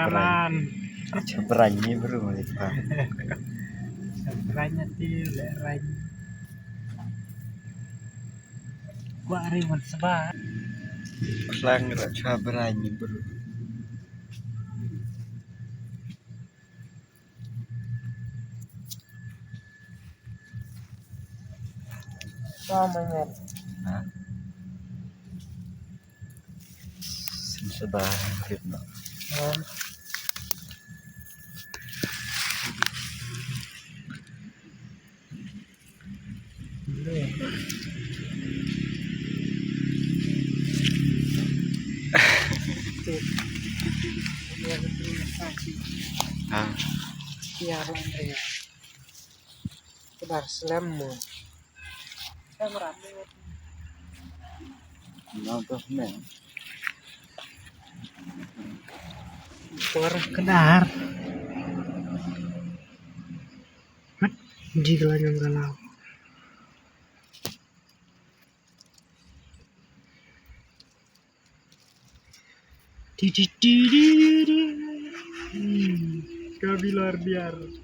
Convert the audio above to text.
Kanan. Berani bro itu. Beranya tidak rai. Gua rimun sebar. Lang raja berani bro. Samanya. Hah? Sebar ritme. Ah, Iya, Andrea. Kebar selemu. Saya merasa nonton nih. suara kedar. Jika yang galau. Kabilar biar.